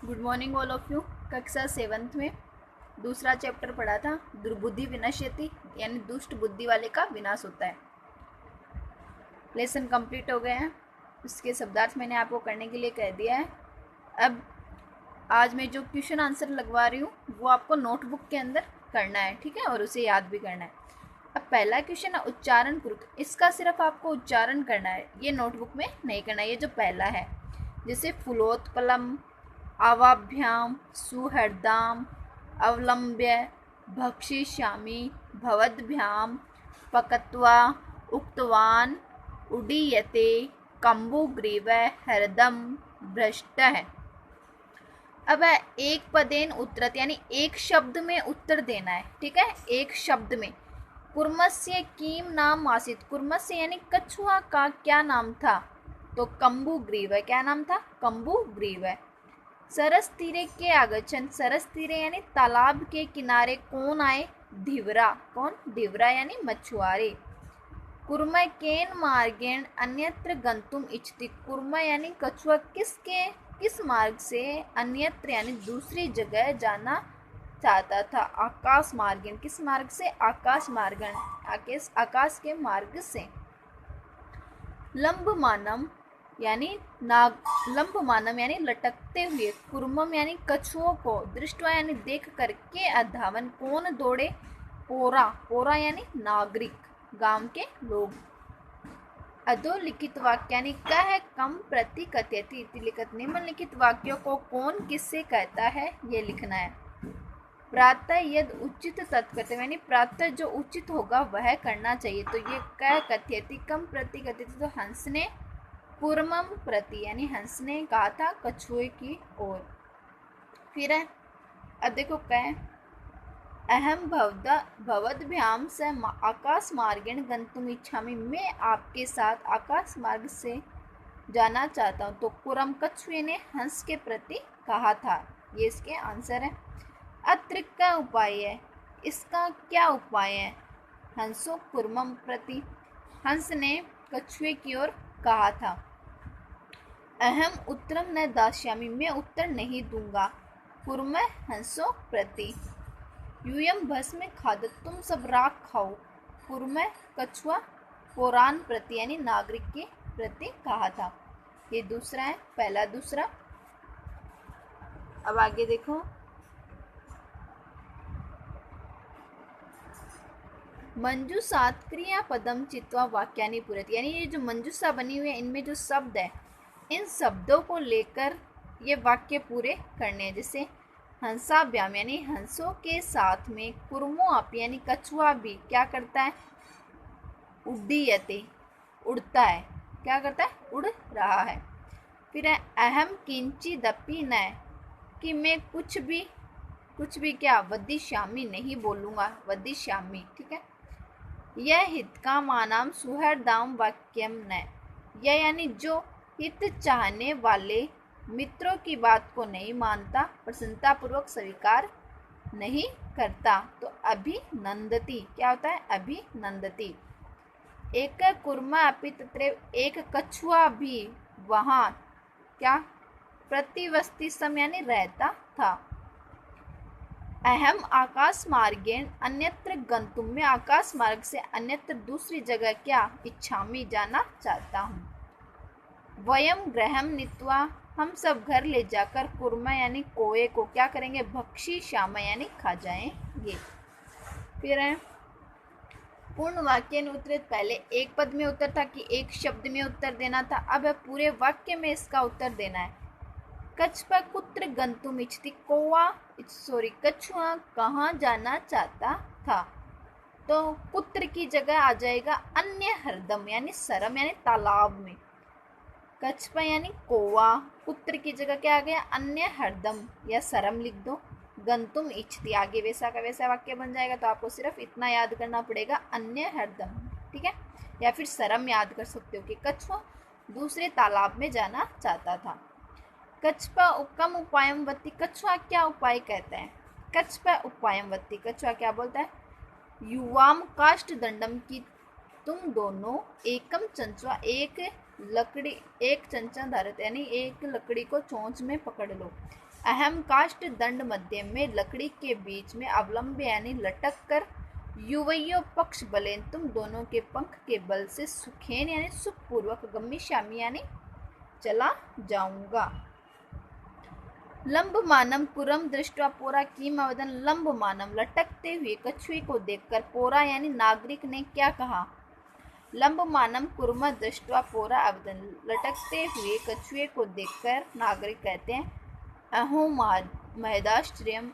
Good morning all of you. कक्षा 7th में दूसरा चैप्टर पढ़ा था, दुर्बुद्धि विनश्यति, यानी दुष्ट बुद्धि वाले का विनाश होता है। लेसन कंप्लीट हो गए हैं। उसके शब्दार्थ मैंने आपको करने के लिए कह दिया है। अब आज मैं जो क्वेश्चन आंसर लगवा रही हूँ वो आपको नोटबुक के अंदर करना है, ठीक है, और उसे याद भी करना है। अब पहला क्वेश्चन है उच्चारण पूर्वक, इसका सिर्फ आपको उच्चारण करना है, ये नोटबुक में नहीं करना है। ये जो पहला है, जैसे फुलोत्पलम, अवाभ्याम, सुहृदाम, अवलंब्य, भक्षिष्यामि, भवद्भ्याम, पकत्वा, उक्तवान, उडीयते, कम्बुग्रीव, हृदम, भ्रष्ट है। अब है एक पदेन उत्तरत, यानी एक शब्द में उत्तर देना है, ठीक है, एक शब्द में। कुर्मस्य कीम नाम आसीत, कुर्मस्य यानी कछुआ का क्या नाम था, तो कम्बुग्रीव, क्या नाम था, कम्बुग्रीव। सरस तीरे के आगछन, सरस तीरे यानी तालाब के किनारे कौन आए, धिवरा, कौन, धिवरा यानी मछुआरे। कुर्म केन मार्गेण अन्यत्र गंतुम इच्छति, कुर्म यानी कछुआ किस मार्ग से अन्यत्र यानी दूसरी जगह जाना चाहता था, आकाश मार्गेण, किस मार्ग से, आकाश मार्गेण, आकाश के मार्ग से। लंबमानम यानी लंबमानम यानी लटकते हुए, कुर्मम यानी कछुओं को, दृष्टवा यानी देख करके, अधावन कौन दौड़े, पोरा, पोरा यानी नागरिक, गांव के लोग। अधोलिखित वाक्य यानी कह कम प्रति कथयति, लिखित निम्नलिखित वाक्यों को कौन किससे कहता है, ये लिखना है। प्रातः यद उचित तत्कर्तव्य, यानी प्रातः जो उचित होगा वह करना चाहिए, तो ये कह कथयति, कम प्रति कथयति, तो हंस ने कुर्मम प्रति यानी हंस ने कहा था कछुए की ओर। फिर है, अब देखो कह, अहम भवद्भ्याम से आकाश मार्गेण गंतुम इच्छामि, मैं आपके साथ आकाश मार्ग से जाना चाहता हूँ, तो कुरम कछुए ने हंस के प्रति कहा था। ये इसके आंसर है। अत्र का उपाय है, इसका क्या उपाय है, हंसो कुर्मम प्रति, हंस ने कछुए की ओर कहा था। अहम उत्तरम न दास्यामि, मैं उत्तर नहीं दूंगा, कुर्म हंसो प्रति। यूयम भस्म खादत, तुम सब राख खाओ, कुर्म कछुआ पुराण प्रति यानी नागरिक के प्रति कहा था। ये दूसरा है, पहला दूसरा। अब आगे देखो, मंजूषात क्रियापदम चित्वा वाक्यानि पूरत, यानी ये जो मंजूषा बनी हुई है इनमें जो शब्द है, इन शब्दों को लेकर ये वाक्य पूरे करने हैं। जैसे हंसाभ्याम यानी हंसों के साथ में, कुर्मो आप यानी कछुआ भी क्या करता है, उड्डीयते उड़ता है, क्या करता है, उड़ रहा है। फिर है अहम किंचिदपि न, कि मैं कुछ भी क्या, वदिष्यामि नहीं बोलूंगा, वदिष्यामि, ठीक है। यह हित का मानाम सुहृदाम वाक्यम न, यह यानी जो हित चाहने वाले मित्रों की बात को नहीं मानता, प्रसन्नतापूर्वक स्वीकार नहीं करता, तो अभिनंदती, क्या होता है, अभिनंदती। एक कुर्मा अपि तत्रैव, एक कछुआ भी वहाँ क्या, प्रतिवस्ति सम यानी रहता था। अहम आकाश मार्गेण अन्यत्र गंतुम, में आकाश मार्ग से अन्यत्र दूसरी जगह क्या, इच्छामि जाना चाहता हूँ। वयम गृहम नीत्वा, हम सब घर ले जाकर, कुर्मा यानी कोए को क्या करेंगे, भक्षी श्याम यानी खा जाएंगे। फिर है पूर्ण वाक्य उत्तरित, पहले एक पद में उत्तर था कि एक शब्द में उत्तर देना था, अब है पूरे वाक्य में इसका उत्तर देना है। कछुआ कुत्र गंतुम इच्छति, कछुआ कहाँ जाना चाहता था, तो कुत्र की जगह आ जाएगा अन्य हरदम यानी सरम यानी तालाब में। कछुआ यानी कौवा, पुत्र की जगह क्या आ गया, अन्य हरदम या सरम लिख दो। गंतुम इच्छति, आगे वैसा का वैसा वाक्य बन जाएगा, तो आपको सिर्फ इतना याद करना पड़ेगा, अन्य हरदम, ठीक है, या फिर सरम याद कर सकते हो कि कछुआ दूसरे तालाब में जाना चाहता था। कछुआ कम उपायम वत्ति, कछुआ क्या उपाय कहता है, कछुआ उपायम वत्ति, कछुआ क्या बोलता है, युवाम काष्ठ दंडम की, तुम दोनों एकम चंचुआ एक लकड़ी एक चंचल धारित यानी एक लकड़ी को चोंच में पकड़ लो। अहम काष्ठ दंड मध्यम में लकड़ी के बीच में अवलंब यानी लटक कर युवयो पक्ष बलेन तुम दोनों के पंख के बल से सुखेन यानी सुखपूर्वक गम्यश्यामी यानी चला जाऊंगा। लंब मानम कुरम दृष्टवा पोरा कीम आवेदन। लंब मानम लटकते हुए कछुए को देखकर पोरा यानी नागरिक ने क्या कहा। लंब मानम कुर्म दृष्टवा पोरा आवेदन। लटकते हुए कछुए को देखकर नागरिक कहते हैं अहो महदाश्चर्यम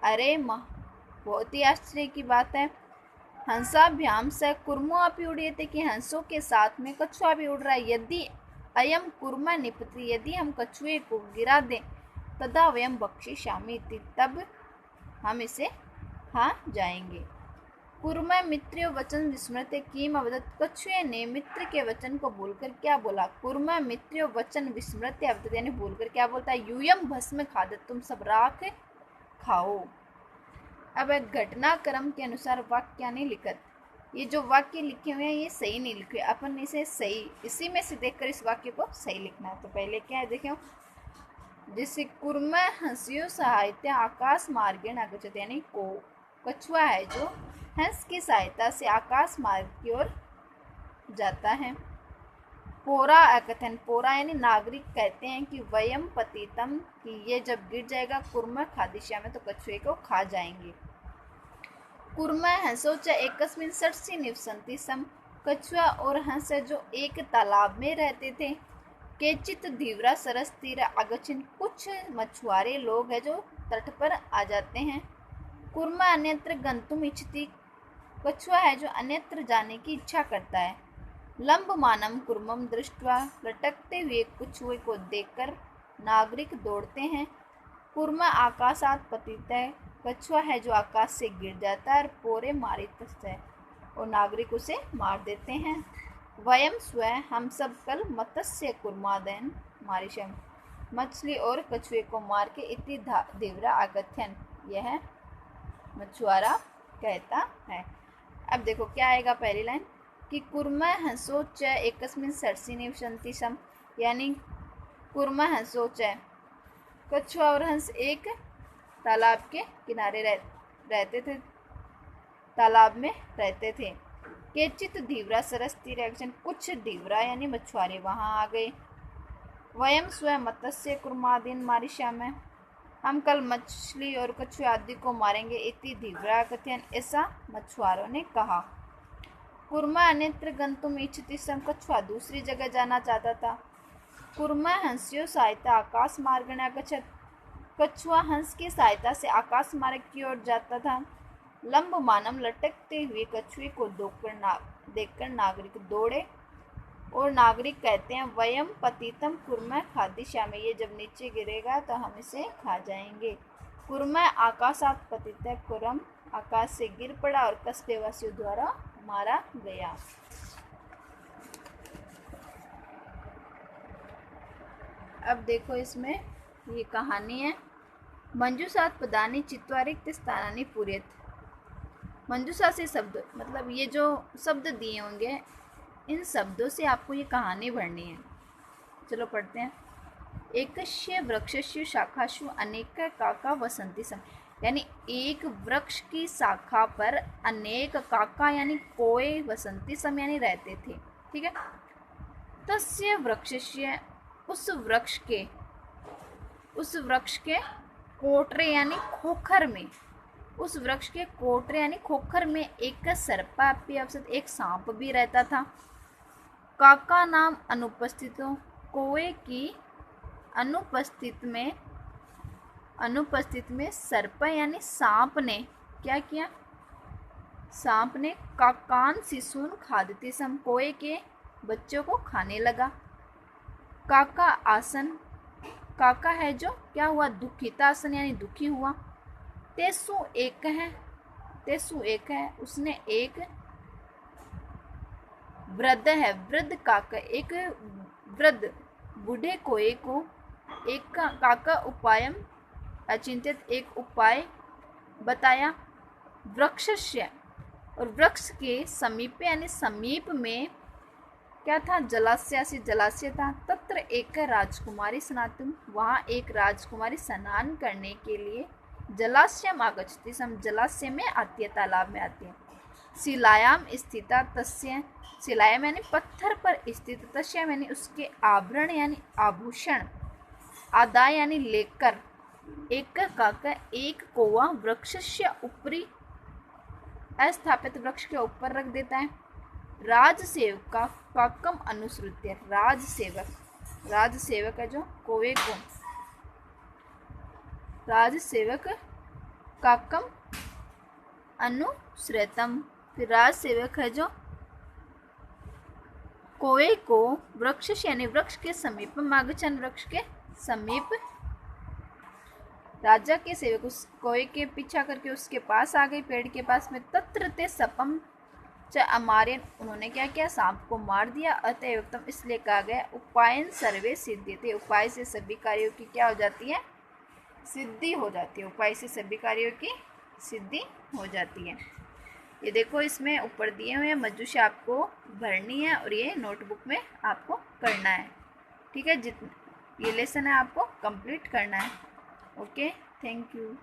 अरे बहुत ही आश्चर्य की बात है। हंसाभ्याम से कुर्मो अपि उड़ीयते कि हंसों के साथ में कछुआ भी उड़ रहा है। यदि अयम कुर्म निपति यदि हम कछुए को गिरा दें तदा वयम बक्षिष्यामि तब हम इसे खा जाएंगे। कुर्म मित्रो वचन विस्मृत्य किम अवदत्। कछुए ने मित्र के वचन को भूलकर क्या बोला। कुर्म मित्रो वचन विस्मृत्य अवदत् यानी भूलकर क्या बोलता है यूयम भस्म खादत तुम सब राख खाओ। अब घटनाक्रम के अनुसार वाक्य नहीं लिखत। ये जो वाक्य लिखे हुए हैं ये सही नहीं लिखे, अपन इसे सही इसी में से देखकर इस वाक्य को सही लिखना है। तो पहले क्या है देखो, जैसे कुर्म हंसियो सहायता आकाश मार्गेण आगच्छति यानी को कछुआ है जो हंस की सहायता से आकाश मार्ग की ओर जाता है। पोरा अकथन पोरा यानी नागरिक कहते हैं कि वयम पतितम कि ये जब गिर जाएगा कुर्म खादिश्या में तो कछुए को खा जाएंगे। कुर्म हंसो च एकस्मिन् सटसि निवसन्ति सम। कछुआ और हंस जो एक तालाब में रहते थे। केचित धीवरा सरस तीर आगच्छन् कुछ मछुआरे लोग हैं जो तट पर आ जाते हैं। कुर्म अन्यत्र गंतुम इच्छति कछुआ है जो अन्यत्र जाने की इच्छा करता है। लंब मानम कुर्मम दृष्टवा लटकते हुए कछुए को देखकर नागरिक दौड़ते हैं। कुर्म आकाशात पतित है कछुआ है जो आकाश से गिर जाता है और पोरे मारित है और नागरिक उसे मार देते हैं। वयम स्वयं हम सब कल मत्स्य कुर्मादैन मारिशम मछली और कछुए को मार के इति धीवरा आगथ्यन यह मछुआरा कहता है। अब देखो क्या आएगा पहली लाइन कि कुर्म हंसो च एकस्मिन् सटसि निवसन्ति सम यानी कुर्म हंसो च कछुआ और हंस एक तालाब के किनारे रहते थे, तालाब में रहते थे। केचित धीवरा सरस तीर एक्शन कुछ धीवरा यानी मछुआरे वहां आ गए। वयम स्वयं मत्स्य कुर्मादीन मारिष्यामः हम कल मछली और कछुए आदि को मारेंगे इति धीवरा कथयन ऐसा मछुआरों ने कहा। कुर्म अन्यत्र गंतुम इच्छति सम कछुआ दूसरी जगह जाना चाहता था। कुर्म हंस्यो सहायता आकाश मार्गेण आगच्छत् कछुआ हंस की सहायता से आकाश मार्ग की ओर जाता था। लंब मानम लटकते हुए कछुए को देखकर नागरिक दौड़े और नागरिक कहते हैं वयम पतितम कुर्म खादिष्यामि ये जब नीचे गिरेगा तो हम इसे खा जाएंगे। कुर्म आकाशात पतित है कुर्म आकाश से गिर पड़ा और कस्बे वासियों द्वारा मारा गया। अब देखो इसमें ये कहानी है। मंजूषात पदानि चित्वा रिक्त स्थानानि पूरेत। मंजूषा से शब्द मतलब ये जो शब्द दिए होंगे इन शब्दों से आपको ये कहानी भरनी है। चलो पढ़ते हैं। एकस्य वृक्षस्य शाखासु अनेक काका वसन्ति सम यानी एक वृक्ष की शाखा पर अनेक काका यानी कोए वसन्ति सम यानी रहते थे। ठीक है। तस्य वृक्षस्य उस वृक्ष के कोटरे यानी खोखर में उस वृक्ष के कोटरे यानी खोखर में एक सर्पा अवसत एक सांप भी रहता था। काका नाम अनुपस्थितों कोए की अनुपस्थित में सर्प यानी सांप ने क्या किया। सांप ने काकान शिशुन खादती सम कोए के बच्चों को खाने लगा। काका आसन काका है जो क्या हुआ दुखिता आसन यानी दुखी हुआ। तेसु एक है उसने एक वृद्ध है वृद्ध काका एक वृद्ध बूढ़े कोए को एक काका उपायम अचिंतित एक उपाय बताया। वृक्षस्य और वृक्ष के समीप यानी समीप में क्या था, जलाशय जलाशय था। तत्र एक राजकुमारी स्नातुम, वहाँ एक राजकुमारी स्नान करने के लिए जलाशयम आगच्छति, हम जलाशय में आती है, तालाब में आती है। शिलायाम स्थिता तस्य, शिलायाम यानी पत्थर पर स्थित, तस्य यानी उसके आभरण यानी आभूषण, आदाय यानी लेकर, एक काका एक कौवा वृक्षस्य ऊपरी अस्थापित, वृक्ष के ऊपर रख देता है। राजसेवक का काकम अनुसृत्य, राजसेवक है जो कौवे को, राजसेवक काकम अनुसृतम, फिर राजसेवक है जो कौवे को वृक्ष यानी वृक्ष के समीप, मागचन वृक्ष के समीप, राजा के सेवक उस कौवे के पीछा करके उसके पास आ गए, पेड़ के पास में। तत्र ते सपम च अमार्यन, उन्होंने क्या किया, सांप को मार दिया। अतएव उत्तम, इसलिए कहा गया, उपायन सर्वे सिद्धि थे, उपाय से सभी कार्यों की क्या हो जाती है, सिद्धि हो जाती है। उपाय से सभी कार्यों की सिद्धि हो जाती है। ये देखो इसमें ऊपर दिए हुए हैं, मजुष्य आपको भरनी है और ये नोटबुक में आपको करना है। ठीक है, ये लेसन है आपको कंप्लीट करना है। Okay, thank you.